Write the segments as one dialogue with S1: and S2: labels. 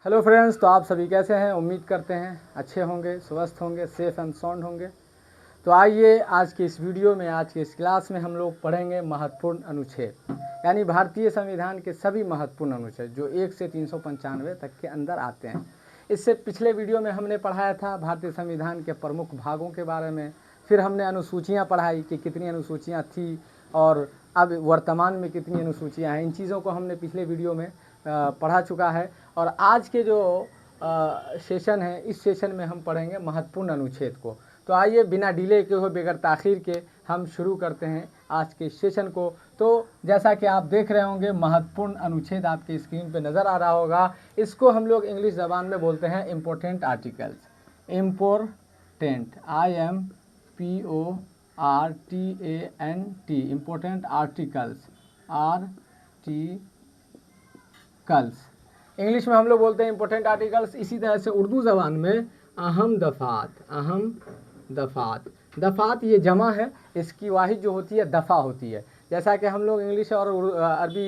S1: Hello friends, तो आप सभी कैसे हैं? उम्मीद करते हैं अच्छे होंगे, स्वस्थ होंगे, सेफ एंड साउंड होंगे। तो आइए आज की इस वीडियो में, आज की इस क्लास में हम लोग पढ़ेंगे महत्वपूर्ण अनुच्छेद, यानी भारतीय संविधान के सभी महत्वपूर्ण अनुच्छेद जो 1 से 395 तक के अंदर आते हैं। इससे पिछले वीडियो में हमने पढ़ाया था भारतीय संविधान के प्रमुख भागों के बारे में, फिर हमने अनुसूचियाँ पढ़ाई कि कितनी अनुसूचियाँ थी और अब वर्तमान में कितनी अनुसूचियाँ हैं। इन चीज़ों को हमने पिछले वीडियो में पढ़ा चुका है। और आज के जो सेशन है, इस सेशन में हम पढ़ेंगे महत्वपूर्ण अनुच्छेद को। तो आइए बिना डिले के हुए, बगैर ताख़ीर के हम शुरू करते हैं आज के सेशन को। तो जैसा कि आप देख रहे होंगे, महत्वपूर्ण अनुच्छेद आपके स्क्रीन पे नज़र आ रहा होगा। इसको हम लोग इंग्लिश ज़बान में बोलते हैं important articles. Important, IMPORTANT, important articles, articles English में हम लोग बोलते हैं इंपॉर्टेंट आर्टिकल्स। इसी तरह से उर्दू ज़बान में अहम दफ़ात, अहम दफ़ात, दफ़ात ये जमा है, इसकी वाहिद जो होती है दफ़ा होती है। जैसा कि हम लोग इंग्लिश और अरबी,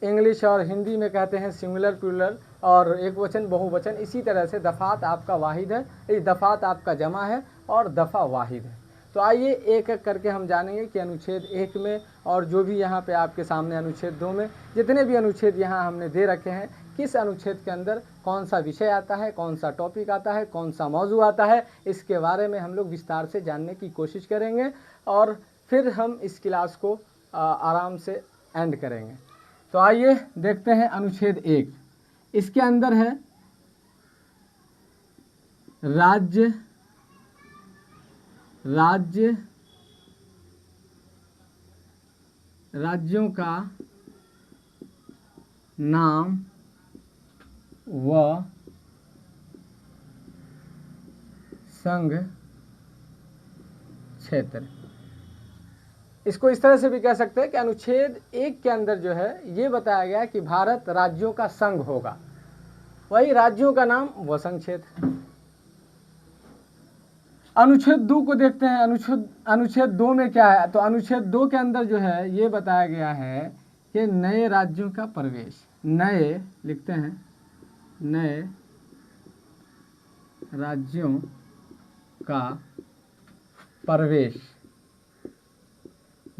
S1: इंग्लिश और हिंदी में कहते हैं सिंगुलर, प्लूरल और एक वचन, बहुवचन, इसी तरह से दफ़ात आपका वाहिद है, ये दफ़ात आपका जमा है और दफ़ा वाहिद है। तो आइए एक एक करके हम जानेंगे कि अनुच्छेद 1 में और जो भी यहाँ पे आपके सामने अनुच्छेद 2 में, जितने भी अनुच्छेद यहाँ हमने दे रखे हैं, किस अनुच्छेद के अंदर कौन सा विषय आता है, कौन सा टॉपिक आता है, कौन सा मौजू आता है, इसके बारे में हम लोग विस्तार से जानने की कोशिश करेंगे और फिर हम इस क्लास को आराम से एंड करेंगे। तो आइए देखते हैं अनुच्छेद 1। इसके अंदर है राज्यों का नाम व संघ क्षेत्र। इसको इस तरह से भी कह सकते हैं कि अनुच्छेद 1 के अंदर जो है ये बताया गया है कि भारत राज्यों का संघ होगा, वही राज्यों का नाम व संघ क्षेत्र। अनुच्छेद 2 को देखते हैं। अनुच्छेद 2 में क्या है? तो अनुच्छेद 2 के अंदर जो है ये बताया गया है कि नए राज्यों का प्रवेश, नए लिखते हैं, नए राज्यों का प्रवेश,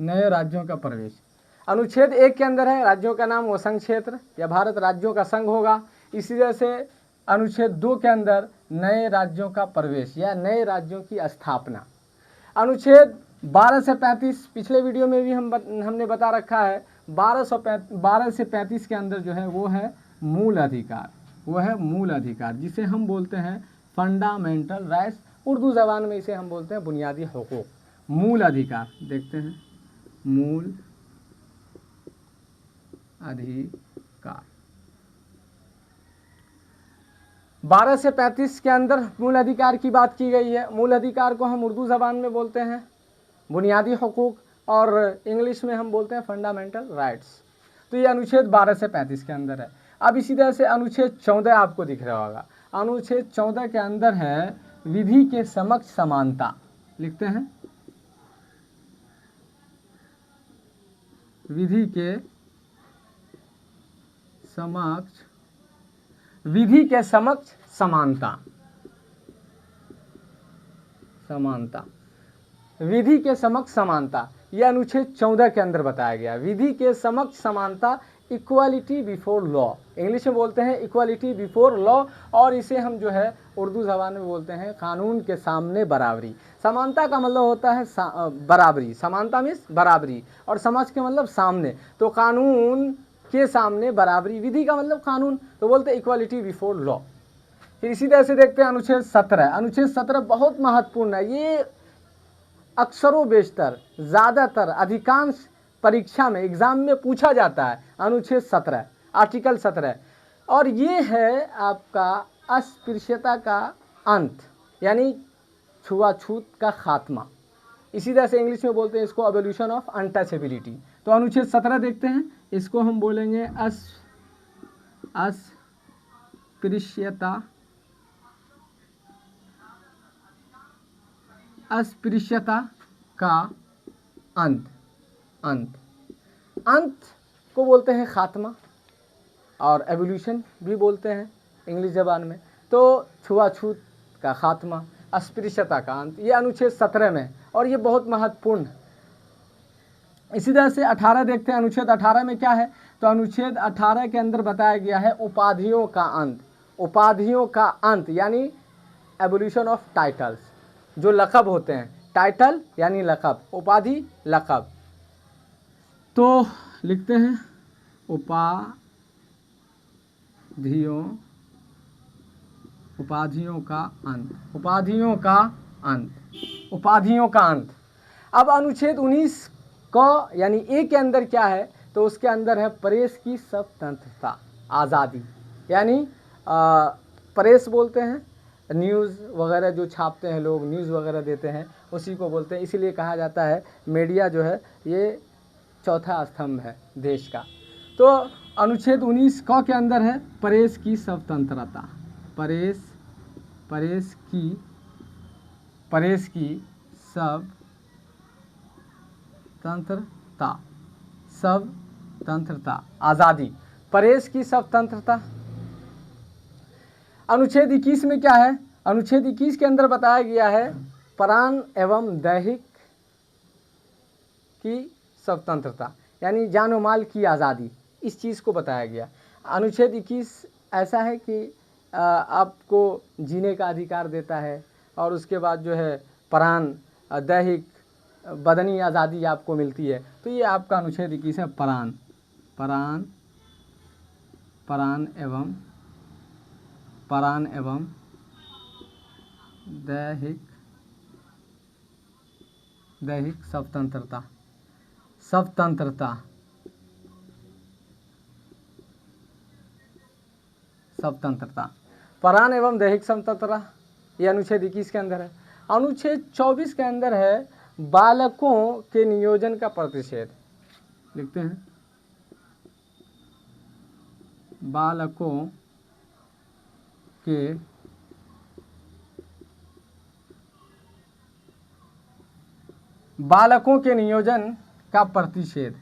S1: नए राज्यों का प्रवेश। अनुच्छेद 1 के अंदर है राज्यों का नाम व संघ क्षेत्र, या भारत राज्यों का संघ होगा। इसी तरह से अनुच्छेद 2 के अंदर नए राज्यों का प्रवेश या नए राज्यों की स्थापना। अनुच्छेद 12 से 35 पिछले वीडियो में भी हमने बता रखा है। 12 से 35 के अंदर जो है वो है मूल अधिकार, वो है मूल अधिकार, जिसे हम बोलते हैं फंडामेंटल राइट्स। उर्दू ज़बान में इसे हम बोलते हैं बुनियादी हुकूक। मूल अधिकार देखते हैं, मूल अधिकार। 12 से 35 के अंदर मूल अधिकार की बात की गई है। मूल अधिकार को हम उर्दू ज़बान में बोलते हैं बुनियादी हुकूक और इंग्लिश में हम बोलते हैं फंडामेंटल राइट्स। तो ये अनुच्छेद 12 से 35 के अंदर है। अब इसी तरह से अनुच्छेद 14 आपको दिख रहा होगा। अनुच्छेद 14 के अंदर है विधि के समक्ष समानता, लिखते हैं विधि के समक्ष, विधि के समक्ष समानता, समानता, विधि के समक्ष समानता, यह अनुच्छेद 14 के अंदर बताया गया। विधि के समक्ष समानता, इक्वालिटी बिफोर लॉ, इंग्लिश में बोलते हैं इक्वालिटी बिफोर लॉ, और इसे हम जो है उर्दू ज़बान में बोलते हैं कानून के सामने बराबरी। समानता का मतलब होता है बराबरी, समानता मीन्स बराबरी, और समक्ष के मतलब सामने। तो कानून के सामने बराबरी, विधि का मतलब कानून, तो बोलते हैं इक्वालिटी बिफोर लॉ। फिर इसी तरह से देखते हैं अनुच्छेद 17। अनुच्छेद 17 बहुत महत्वपूर्ण है। ये अक्सरों बेशतर, ज़्यादातर, अधिकांश परीक्षा में, एग्जाम में पूछा जाता है। अनुच्छेद 17, आर्टिकल 17, और ये है आपका अस्पृश्यता का अंत, यानी छुआछूत का खात्मा। इसी तरह से इंग्लिश में बोलते हैं इसको अबोल्यूशन ऑफ अनटचेबिलिटी। तो अनुच्छेद 17 देखते हैं, इसको हम बोलेंगे अस्पृश्यता, अस्पृश्यता का अंत, अंत, अंत को बोलते हैं खात्मा। और एवोल्यूशन भी बोलते हैं इंग्लिश ज़बान में। तो छुआछूत का खात्मा, अस्पृश्यता का अंत, ये अनुच्छेद 17 में और ये बहुत महत्वपूर्ण है। इसी तरह से 18 देखते हैं, अनुच्छेद 18 में क्या है। तो अनुच्छेद 18 के अंदर बताया गया है उपाधियों का अंत। उपाधियों का अंत यानी एवोल्यूशन ऑफ टाइटल्स, जो लक़ब होते हैं, टाइटल यानी लक़ब, उपाधि लक़ब। तो लिखते हैं उपाधियों का अंत, उपाधियों का अंत, उपाधियों का अंत। अब अनुच्छेद 19 को यानी ए के अंदर क्या है, तो उसके अंदर है प्रेस की स्वतंत्रता, आज़ादी। यानी प्रेस बोलते हैं, न्यूज़ वगैरह जो छापते हैं लोग, न्यूज़ वगैरह देते हैं, उसी को बोलते हैं। इसीलिए कहा जाता है मीडिया जो है ये चौथा स्तंभ है देश का। तो अनुच्छेद 19 क के अंदर है प्रेस की स्वतंत्रता, प्रेस की स्वतंत्रता, आज़ादी, प्रेस की स्वतंत्रता। अनुच्छेद 21 में क्या है, अनुच्छेद 21 के अंदर बताया गया है प्राण एवं दैहिक की स्वतंत्रता, यानी जान और माल की आज़ादी, इस चीज़ को बताया गया। अनुच्छेद 21 ऐसा है कि आपको जीने का अधिकार देता है, और उसके बाद जो है प्राण, दैहिक, बदनी आज़ादी आपको मिलती है। तो ये आपका अनुच्छेद 21 है, प्राण एवं दैहिक स्वतंत्रता, प्राण एवं दैहिक स्वतंत्रता, ये अनुच्छेद 21 के अंदर है। अनुच्छेद 24 के अंदर है बालकों के नियोजन का प्रतिषेध। लिखते हैं बालकों के नियोजन का प्रतिषेध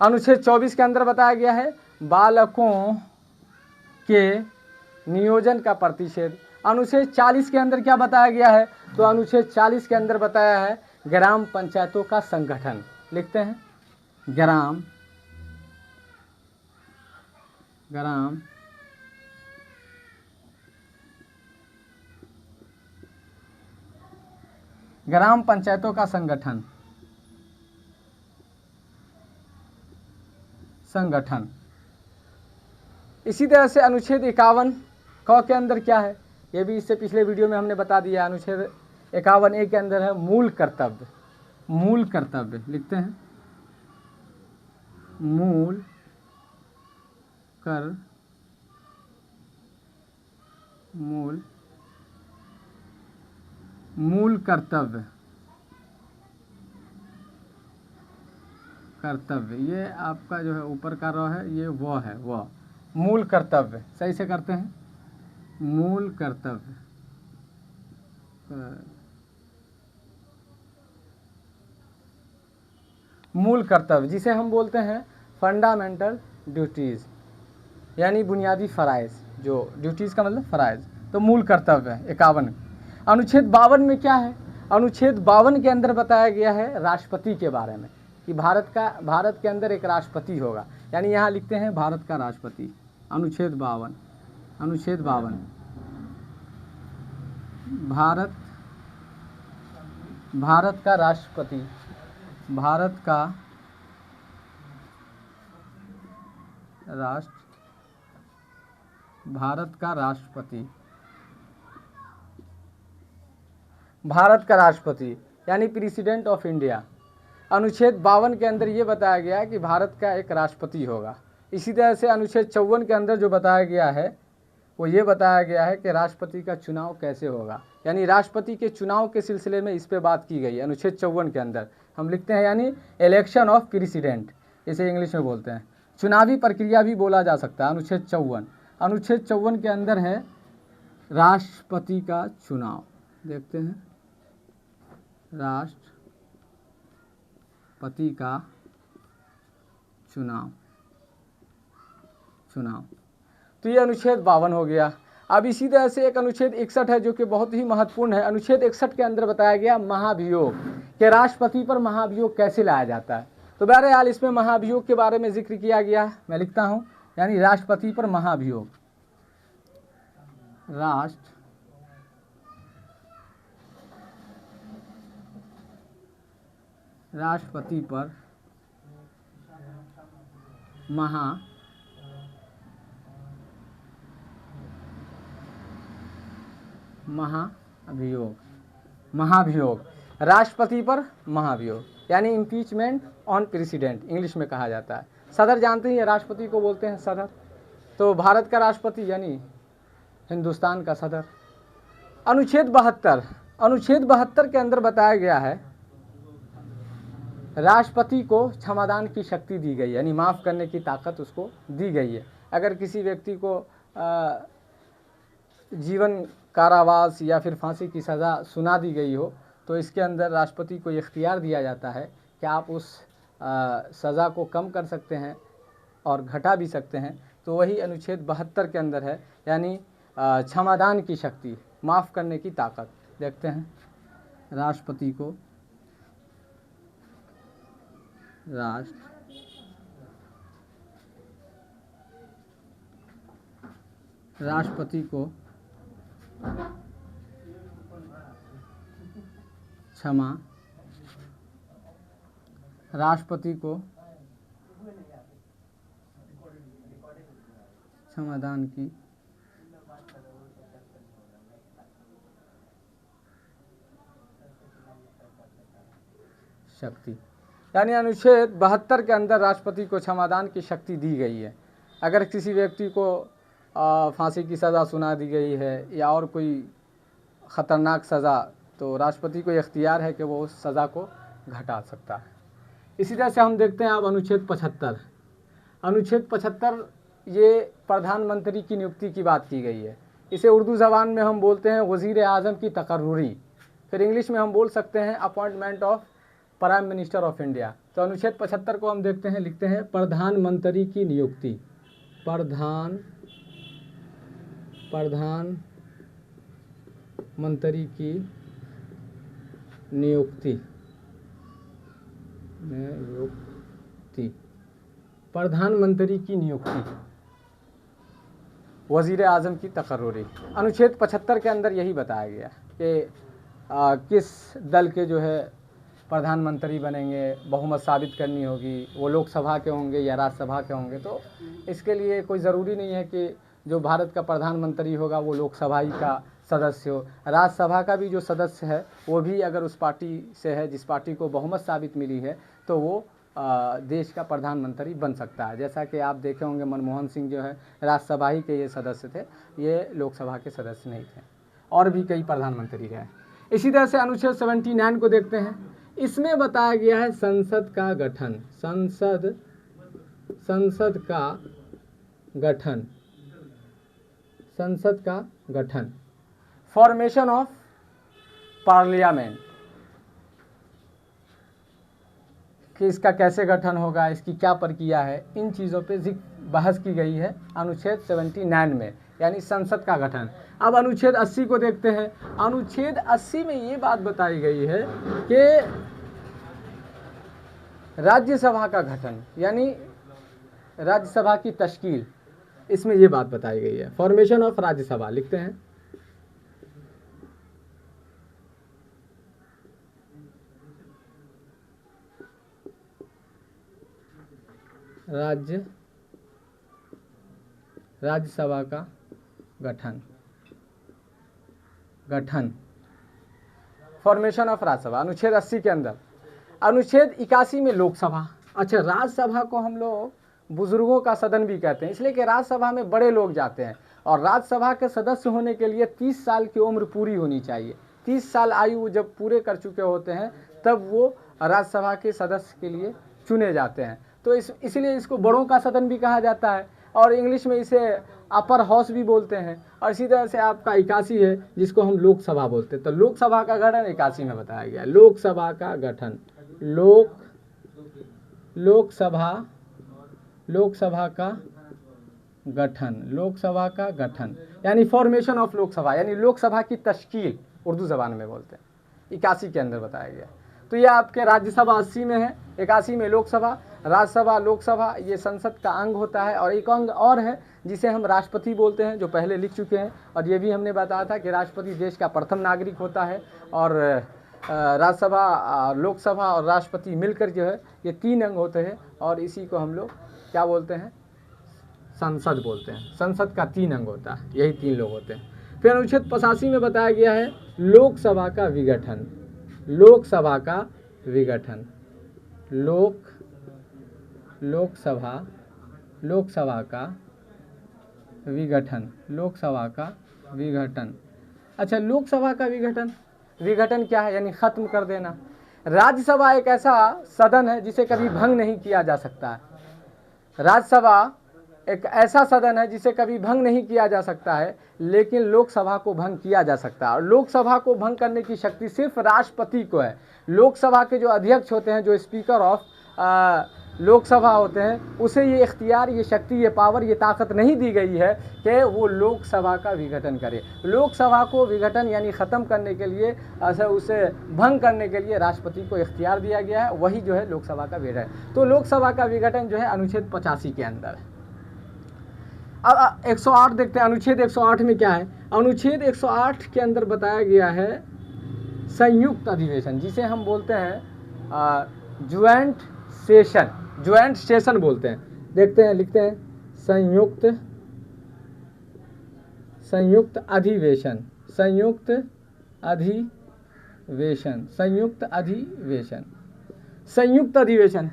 S1: अनुच्छेद 24 के अंदर बताया गया है बालकों के नियोजन का प्रतिषेध। अनुच्छेद 40 के अंदर क्या बताया गया है, तो अनुच्छेद 40 के अंदर बताया है ग्राम पंचायतों का संगठन। लिखते हैं ग्राम पंचायतों का संगठन। इसी तरह से अनुच्छेद 51 क के अंदर क्या है, ये भी इससे पिछले वीडियो में हमने बता दिया। अनुच्छेद 51 ए के अंदर है मूल कर्तव्य। लिखते हैं मूल कर्तव्य, ये आपका जो है ऊपर का रॉ है, ये वो है, वो मूल कर्तव्य। सही से करते हैं, मूल कर्तव्य, जिसे हम बोलते हैं फंडामेंटल ड्यूटीज़, यानी बुनियादी फ़राइज़। जो ड्यूटीज़ का मतलब फ़राइज़, तो मूल कर्तव्य है 51। अनुच्छेद 52 में क्या है, अनुच्छेद 52 के अंदर बताया गया है राष्ट्रपति के बारे में, कि भारत के अंदर एक राष्ट्रपति होगा, यानी यहाँ लिखते हैं भारत का राष्ट्रपति। अनुच्छेद 52 भारत का राष्ट्रपति, भारत का राष्ट्रपति यानी प्रेसिडेंट ऑफ इंडिया। अनुच्छेद 52 के अंदर ये बताया गया है कि भारत का एक राष्ट्रपति होगा। इसी तरह से अनुच्छेद 54 के अंदर जो बताया गया है वो ये बताया गया है कि राष्ट्रपति का चुनाव कैसे होगा, यानी राष्ट्रपति के चुनाव के सिलसिले में इस पे बात की गई है अनुच्छेद 54 के अंदर। हम लिखते हैं यानी इलेक्शन ऑफ प्रेसिडेंट, इसे इंग्लिश में बोलते हैं, चुनावी प्रक्रिया भी बोला जा सकता है। अनुच्छेद 54 के अंदर है राष्ट्रपति का चुनाव। देखते हैं राष्ट्रपति का चुनाव। तो ये अनुच्छेद 52 हो गया। अब इसी तरह से एक अनुच्छेद 61 है जो कि बहुत ही महत्वपूर्ण है। अनुच्छेद 61 के अंदर बताया गया महाभियोग कि राष्ट्रपति पर महाभियोग कैसे लाया जाता है। तो बहरहाल इसमें महाभियोग के बारे में जिक्र किया गया है, मैं लिखता हूँ, यानी राष्ट्रपति पर महाभियोग। राष्ट्रपति पर महाभियोग, राष्ट्रपति पर महाभियोग, यानी इम्पीचमेंट ऑन प्रेसिडेंट इंग्लिश में कहा जाता है। सदर जानते हैं, राष्ट्रपति को बोलते हैं सदर। तो भारत का राष्ट्रपति यानी हिंदुस्तान का सदर। अनुच्छेद 72 के अंदर बताया गया है राष्ट्रपति को क्षमादान की शक्ति दी गई है, यानी माफ़ करने की ताकत उसको दी गई है। अगर किसी व्यक्ति को जीवन कारावास या फिर फांसी की सज़ा सुना दी गई हो तो इसके अंदर राष्ट्रपति को इख्तियार दिया जाता है कि आप उस सज़ा को कम कर सकते हैं और घटा भी सकते हैं। तो वही अनुच्छेद 72 के अंदर है, यानी क्षमादान की शक्ति, माफ़ करने की ताकत। देखते हैं, राष्ट्रपति को क्षमादान की शक्ति, यानी अनुच्छेद 72 के अंदर राष्ट्रपति को क्षमादान की शक्ति दी गई है। अगर किसी व्यक्ति को फांसी की सज़ा सुना दी गई है या और कोई ख़तरनाक सज़ा, तो राष्ट्रपति को इख्तियार है कि वो उस सज़ा को घटा सकता है। इसी तरह से हम देखते हैं अब अनुच्छेद 75। अनुच्छेद 75 ये प्रधानमंत्री की नियुक्ति की बात की गई है। इसे उर्दू ज़बान में हम बोलते हैं वज़ीर आज़म की तकर्रुरी, फिर इंग्लिश में हम बोल सकते हैं appointment of prime minister of India. तो अनुच्छेद 75 को हम देखते हैं, लिखते हैं प्रधानमंत्री की नियुक्ति। प्रधानमंत्री की नियुक्ति, प्रधानमंत्री की नियुक्ति, वज़ीर आज़म की तकर्रुरी। अनुच्छेद 75 के अंदर यही बताया गया कि किस दल के जो है प्रधानमंत्री बनेंगे, बहुमत साबित करनी होगी, वो लोकसभा के होंगे या राज्यसभा के होंगे। तो इसके लिए कोई ज़रूरी नहीं है कि जो भारत का प्रधानमंत्री होगा वो लोकसभा ही का सदस्य हो। राज्यसभा का भी जो सदस्य है वो भी अगर उस पार्टी से है जिस पार्टी को बहुमत साबित मिली है तो वो देश का प्रधानमंत्री बन सकता है। जैसा कि आप देखे होंगे मनमोहन सिंह जो है राज्यसभा ही के ये सदस्य थे, ये लोकसभा के सदस्य नहीं थे, और भी कई प्रधानमंत्री रहे। इसी तरह से अनुच्छेद 79 को देखते हैं। इसमें बताया गया है संसद का गठन, फॉर्मेशन ऑफ पार्लियामेंट, कि इसका कैसे गठन होगा, इसकी क्या प्रक्रिया है, इन चीज़ों पे बहस की गई है अनुच्छेद 79 में, यानी संसद का गठन। अब अनुच्छेद 80 को देखते हैं। अनुच्छेद 80 में ये बात बताई गई है कि राज्यसभा का गठन, यानी राज्यसभा की तश्कील, इसमें ये बात बताई गई है। फॉर्मेशन ऑफ राज्यसभा, लिखते हैं राज्यसभा का गठन, फॉर्मेशन ऑफ राज्यसभा, अनुच्छेद 80 के अंदर। अनुच्छेद 81 में लोकसभा। अच्छा, राज्यसभा को हम लोग बुजुर्गों का सदन भी कहते हैं, इसलिए कि राज्यसभा में बड़े लोग जाते हैं और राज्यसभा के सदस्य होने के लिए 30 साल की उम्र पूरी होनी चाहिए। 30 साल आयु जब पूरे कर चुके होते हैं तब वो राज्यसभा के सदस्य के लिए चुने जाते हैं। तो इसलिए इसको बड़ों का सदन भी कहा जाता है। और इंग्लिश में इसे अपर हाउस भी बोलते हैं। और इसी तरह से आपका 81 है जिसको हम लोकसभा बोलते हैं। तो लोकसभा का गठन 81 में बताया गया। लोकसभा का गठन, लोकसभा का गठन, लोकसभा का गठन यानी फॉर्मेशन ऑफ लोकसभा, यानी लोकसभा की तश्कील उर्दू ज़बान में बोलते हैं, 81 के अंदर बताया गया। तो ये आपके राज्यसभा 80 में है, 81 में लोकसभा, राज्यसभा, लोकसभा ये संसद का अंग होता है। और एक अंग और है जिसे हम राष्ट्रपति बोलते हैं, जो पहले लिख चुके हैं। और ये भी हमने बताया था कि राष्ट्रपति देश का प्रथम नागरिक होता है। और राज्यसभा, लोकसभा और राष्ट्रपति मिलकर जो है ये 3 अंग होते हैं। और इसी को हम लोग क्या बोलते हैं, संसद बोलते हैं। संसद का 3 अंग होता है, यही 3 लोग होते हैं। फिर अनुच्छेद 85 में बताया गया है लोकसभा का विघटन, लोकसभा का विघटन, लोकसभा का विघटन, लोकसभा का विघटन। अच्छा, लोकसभा का विघटन क्या है? यानी खत्म कर देना। राज्यसभा एक ऐसा सदन है जिसे कभी भंग नहीं किया जा सकता है। राज्यसभा एक ऐसा सदन है जिसे कभी भंग नहीं किया जा सकता है, लेकिन लोकसभा को भंग किया जा सकता है। और लोकसभा को भंग करने की शक्ति सिर्फ राष्ट्रपति को है। लोकसभा के जो अध्यक्ष होते हैं, जो स्पीकर ऑफ लोकसभा होते हैं, उसे ये इख्तियार, ये शक्ति, ये पावर, ये ताकत नहीं दी गई है कि वो लोकसभा का विघटन करे। लोकसभा को विघटन यानी ख़त्म करने के लिए, उसे भंग करने के लिए राष्ट्रपति को इख्तियार दिया गया है। वही जो है लोकसभा का विघटन। तो लोकसभा का विघटन जो है अनुच्छेद 85 के अंदर है। अब 108 देखते हैं। अनुच्छेद 108 में क्या है? अनुच्छेद 108 के अंदर बताया गया है संयुक्त अधिवेशन, जिसे हम बोलते हैं ज्वाइंट सेशन, ज्वाइंट सेशन बोलते हैं। देखते हैं, लिखते हैं संयुक्त अधिवेशन, संयुक्त अधिवेशन, संयुक्त अधिवेशन, संयुक्त अधिवेशन।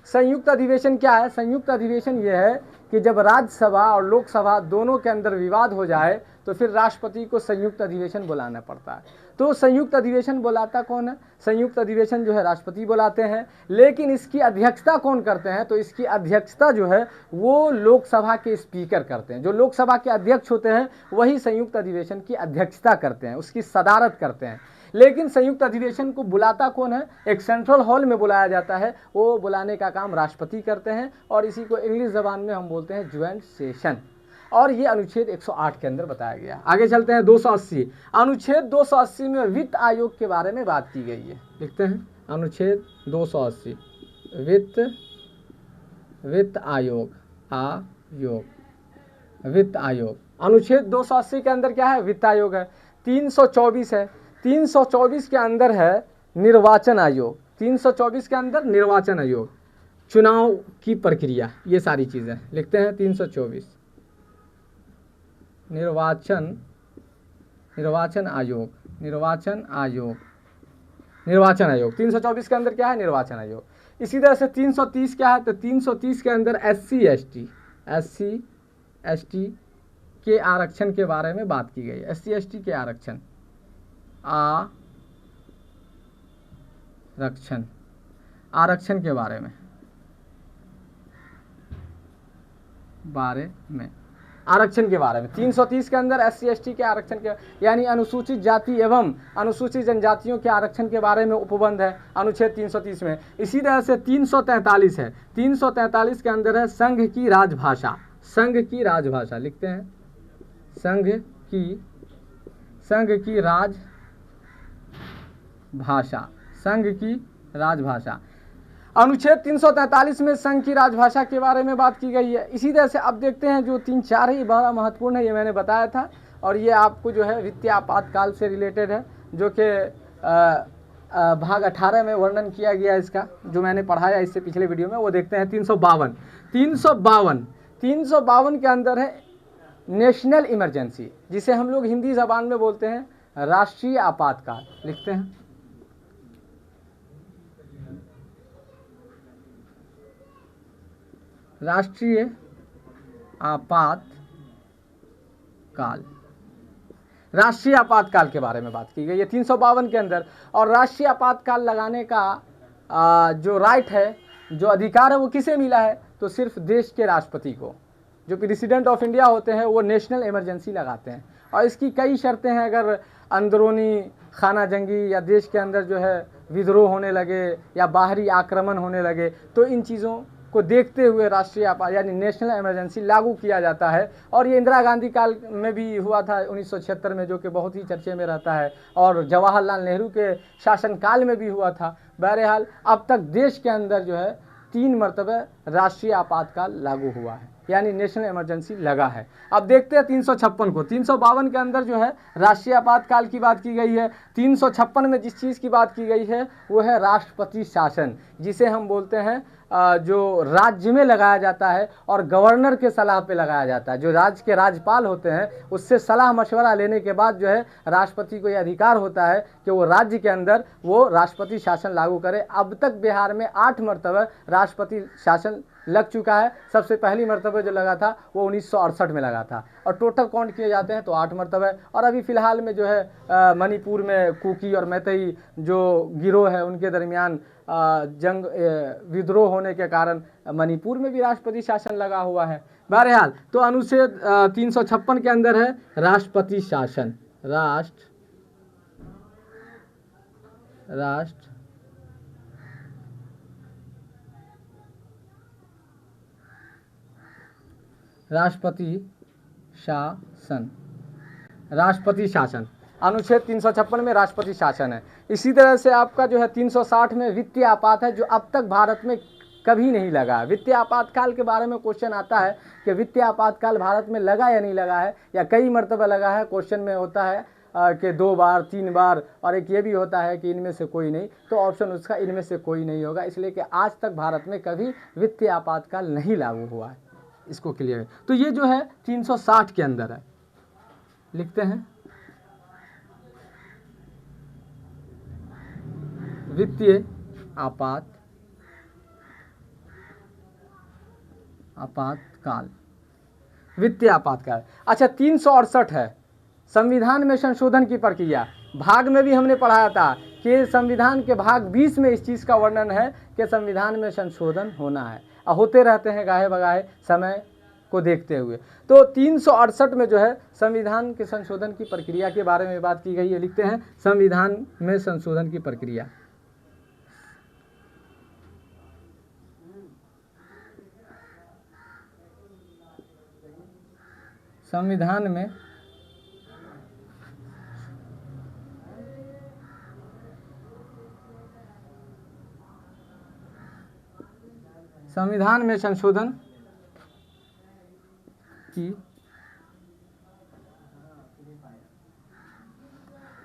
S1: संयुक्त अधिवेशन क्या है? संयुक्त अधिवेशन यह है कि जब राज्यसभा और लोकसभा दोनों के अंदर विवाद हो जाए तो फिर राष्ट्रपति को संयुक्त अधिवेशन बुलाना पड़ता है। तो संयुक्त अधिवेशन बुलाता कौन है? संयुक्त अधिवेशन जो है राष्ट्रपति बुलाते हैं। लेकिन इसकी अध्यक्षता कौन करते हैं? तो इसकी अध्यक्षता जो है वो लोकसभा के स्पीकर करते हैं। जो लोकसभा के अध्यक्ष होते हैं वही संयुक्त अधिवेशन की अध्यक्षता करते हैं, उसकी सदारत करते हैं। लेकिन संयुक्त अधिवेशन को बुलाता कौन है? एक सेंट्रल हॉल में बुलाया जाता है, वो बुलाने का काम राष्ट्रपति करते हैं। और इसी को इंग्लिश ज़बान में हम बोलते हैं ज्वाइंट सेशन। और ये अनुच्छेद 108 के अंदर बताया गया। आगे चलते हैं 280। अनुच्छेद 280 में वित्त आयोग के बारे में बात की गई है। लिखते हैं अनुच्छेद 280 वित्त आयोग, वित्त आयोग। अनुच्छेद 280 के अंदर क्या है? वित्त आयोग है। 324 है, 324 के अंदर है निर्वाचन आयोग, 324 के अंदर निर्वाचन आयोग, चुनाव की प्रक्रिया, ये सारी चीज़ें। लिखते हैं 324 निर्वाचन आयोग, निर्वाचन आयोग 324 के अंदर क्या है? निर्वाचन आयोग। इसी तरह से 330 क्या है? तो 330 के अंदर SC ST के आरक्षण के बारे में बात की गई। SC ST के आरक्षण के बारे में आरक्षण के बारे में 330 के अंदर SC ST के आरक्षण के, यानी अनुसूचित जाति एवं अनुसूचित जनजातियों के आरक्षण के बारे में उपबंध है अनुच्छेद 330 में। इसी तरह से 343 है, 343 के अंदर है संघ की राजभाषा, संघ की राजभाषा। लिखते हैं संघ की राजभाषा, संघ की राजभाषा। अनुच्छेद 343 में संघ की राजभाषा के बारे में बात की गई है। इसी तरह से अब देखते हैं जो 3-4 ही बड़ा महत्वपूर्ण है, ये मैंने बताया था। और ये आपको जो है वित्तीय आपातकाल से रिलेटेड है, जो कि भाग 18 में वर्णन किया गया इसका, जो मैंने पढ़ाया इससे पिछले वीडियो में। वो देखते हैं 352 के अंदर है नेशनल इमरजेंसी, जिसे हम लोग हिंदी ज़बान में बोलते हैं राष्ट्रीय आपातकाल। लिखते हैं राष्ट्रीय आपातकाल, राष्ट्रीय आपातकाल के बारे में बात की गई है 352 के अंदर। और राष्ट्रीय आपातकाल लगाने का जो राइट है, जो अधिकार है, वो किसे मिला है? तो सिर्फ देश के राष्ट्रपति को। जो प्रेसिडेंट ऑफ इंडिया होते हैं वो नेशनल इमरजेंसी लगाते हैं, और इसकी कई शर्तें हैं। अगर अंदरूनी खाना जंगी या देश के अंदर जो है विद्रोह होने लगे या बाहरी आक्रमण होने लगे तो इन चीज़ों को देखते हुए राष्ट्रीय आपात यानी नेशनल इमरजेंसी लागू किया जाता है। और ये इंदिरा गांधी काल में भी हुआ था 1976 में, जो कि बहुत ही चर्चे में रहता है, और जवाहरलाल नेहरू के शासनकाल में भी हुआ था। बहरहाल अब तक देश के अंदर जो है 3 मरतबे राष्ट्रीय आपातकाल लागू हुआ है, यानी नेशनल इमरजेंसी लगा है। अब देखते हैं 356 को। 352 के अंदर जो है राष्ट्रीय आपातकाल की बात की गई है। 356 में जिस चीज़ की बात की गई है वो है राष्ट्रपति शासन, जिसे हम बोलते हैं जो राज्य में लगाया जाता है और गवर्नर के सलाह पे लगाया जाता है। जो राज्य के राज्यपाल होते हैं उससे सलाह मशवरा लेने के बाद जो है राष्ट्रपति को यह अधिकार होता है कि वो राज्य के अंदर वो राष्ट्रपति शासन लागू करे। अब तक बिहार में 8 मरतबा राष्ट्रपति शासन लग चुका है। सबसे पहली मरतबा जो लगा था वो 1968 में लगा था, और टोटल काउंट किए जाते हैं तो 8 मरतबा। और अभी फ़िलहाल में जो है मणिपुर में कुकी और मैतेई जो गिरोह है उनके दरमियान जंग विद्रोह होने के कारण मणिपुर में भी राष्ट्रपति शासन लगा हुआ है। बहरहाल तो अनुच्छेद 356 के अंदर है राष्ट्रपति शासन। राष्ट्रपति शासन अनुच्छेद 356 में राष्ट्रपति शासन है। इसी तरह से आपका जो है 360 में वित्तीय आपात है, जो अब तक भारत में कभी नहीं लगा। वित्तीय आपातकाल के बारे में क्वेश्चन आता है कि वित्तीय आपातकाल भारत में लगा या नहीं लगा है, या कई मरतबा लगा है। क्वेश्चन में होता है कि 2 बार 3 बार, और एक ये भी होता है कि इनमें से कोई नहीं, तो ऑप्शन उसका इनमें से कोई नहीं होगा, इसलिए कि आज तक भारत में कभी वित्तीय आपातकाल नहीं लागू हुआ है। इसको क्लियर है। तो ये जो है 360 के अंदर है, लिखते हैं वित्तीय आपातकाल। वित्तीय आपातकाल। अच्छा, 368 है संविधान में संशोधन की प्रक्रिया। भाग में भी हमने पढ़ाया था कि संविधान के भाग 20 में इस चीज़ का वर्णन है कि संविधान में संशोधन होना है, और होते रहते हैं गाहे बगाहे समय को देखते हुए। तो 368 में जो है संविधान के संशोधन की प्रक्रिया के बारे में बात की गई है। लिखते हैं संविधान में संशोधन की प्रक्रिया। संविधान में संशोधन की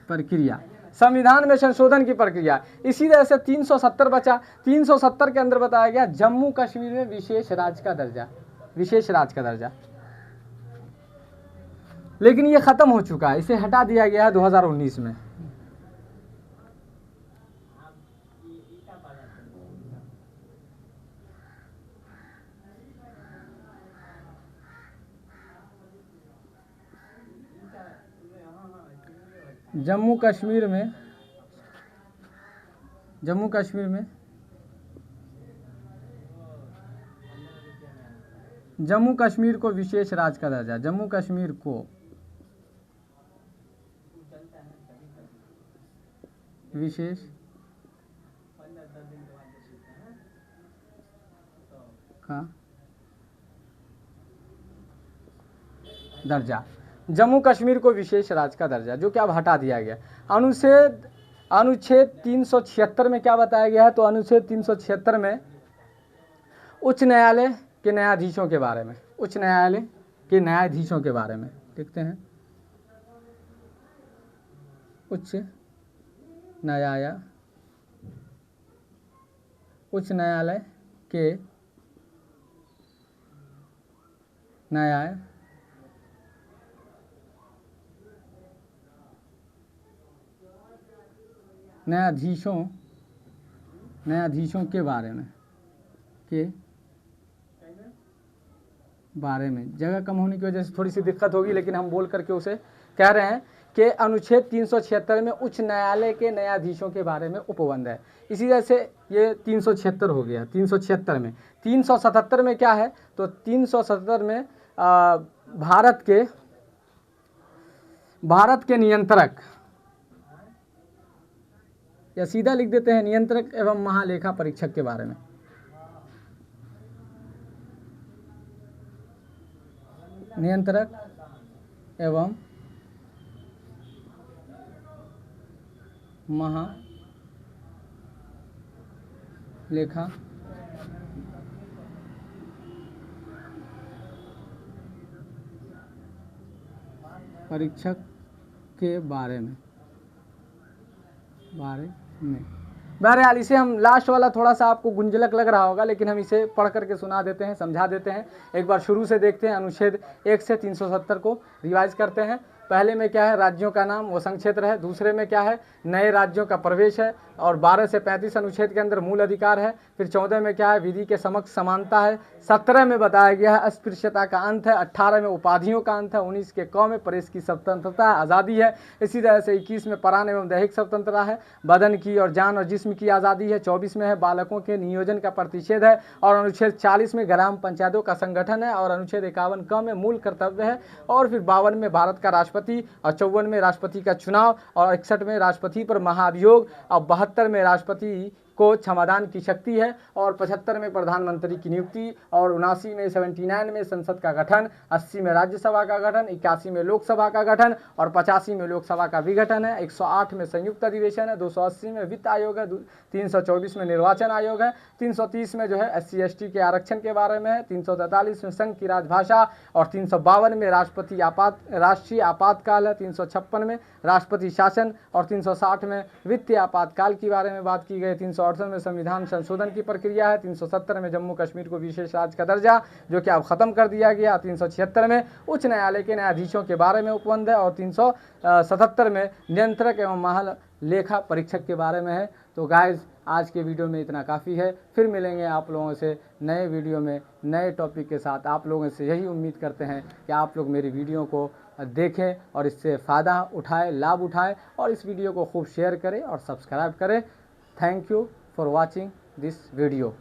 S1: प्रक्रिया। संविधान में संशोधन की प्रक्रिया। इसी तरह से 370 बचा। 370 के अंदर बताया गया जम्मू कश्मीर में विशेष राज्य का दर्जा। लेकिन ये खत्म हो चुका है, इसे हटा दिया गया है 2019 में। जम्मू कश्मीर को विशेष राज्य का दर्जा। जम्मू कश्मीर को विशेष का दर्जा। जम्मू कश्मीर को विशेष राज्य का दर्जा, जो कि अब हटा दिया गया। अनुच्छेद 376 में क्या बताया गया है? तो अनुच्छेद 376 में उच्च न्यायालय के न्यायाधीशों के बारे में, लिखते हैं उच्च न्यायालय के न्यायाधीशों के बारे में जगह कम होने की वजह से थोड़ी सी दिक्कत होगी, लेकिन हम बोल करके उसे कह रहे हैं कि अनुच्छेद 376 में उच्च न्यायालय के न्यायाधीशों के बारे में उपबंध है। इसी तरह से ये 376 हो गया। 376 में 377 में क्या है? तो 377 में भारत के नियंत्रक, या सीधा लिख देते हैं नियंत्रक एवं महालेखा परीक्षक के बारे में। नियंत्रक एवं महालेखा परीक्षक के बारे में। बहरहाल इसे हम लास्ट वाला थोड़ा सा आपको गुंजलक लग रहा होगा, लेकिन हम इसे पढ़ करके सुना देते हैं, समझा देते हैं। एक बार शुरू से देखते हैं, अनुच्छेद 1 से 370 को रिवाइज करते हैं। पहले में क्या है, राज्यों का नाम वो संक्षेत्र है। दूसरे में क्या है, नए राज्यों का प्रवेश है। और 12 से 35 अनुच्छेद के अंदर मूल अधिकार है। फिर 14 में क्या है, विधि के समक्ष समानता है। 17 में बताया गया है अस्पृश्यता का अंत है। 18 में उपाधियों का अंत है। 19 के क में प्रेस की स्वतंत्रता आज़ादी है। इसी तरह से 21 में परान एवं दैहिक स्वतंत्रता है। बदन की और जान और जिस्म की आज़ादी है। 24 में है बालकों के नियोजन का प्रतिषेध है। और अनुच्छेद 40 में ग्राम पंचायतों का संगठन है। और अनुच्छेद 51 क में मूल कर्तव्य है। और फिर 52 में भारत का राष्ट्रपति, और 54 में राष्ट्रपति का चुनाव, और 61 में राष्ट्रपति पर महाभियोग, और 72 में राष्ट्रपति को क्षमादान की शक्ति है। और 75 में प्रधानमंत्री की नियुक्ति, और 79 में 79 में संसद का गठन, 80 में राज्यसभा का गठन, 81 में लोकसभा का गठन, और 85 में लोकसभा का विघटन है। 108 में संयुक्त अधिवेशन है। 280 में वित्त आयोग है। 324 में निर्वाचन आयोग है। 330 में जो है SC/ST के आरक्षण के बारे में है। 343 में संघ की राजभाषा, और 352 में राष्ट्रीय आपातकाल है। 356 में राष्ट्रपति शासन, और 360 में वित्तीय आपातकाल के बारे में बात की गई। 368 में संविधान संशोधन की प्रक्रिया है। 370 में जम्मू कश्मीर को विशेष राज्य का दर्जा, जो कि अब खत्म कर दिया गया। 376 में उच्च न्यायालय के न्यायाधीशों के बारे में उपबंध है। और 377 में नियंत्रक एवं महालेखा परीक्षक के बारे में है। तो गाइज आज के वीडियो में इतना काफ़ी है। फिर मिलेंगे आप लोगों से नए वीडियो में नए टॉपिक के साथ। आप लोगों से यही उम्मीद करते हैं कि आप लोग मेरी वीडियो को देखें और इससे फ़ायदा उठाएं, लाभ उठाएं, और इस वीडियो को खूब शेयर करें और सब्सक्राइब करें। Thank you for watching this video.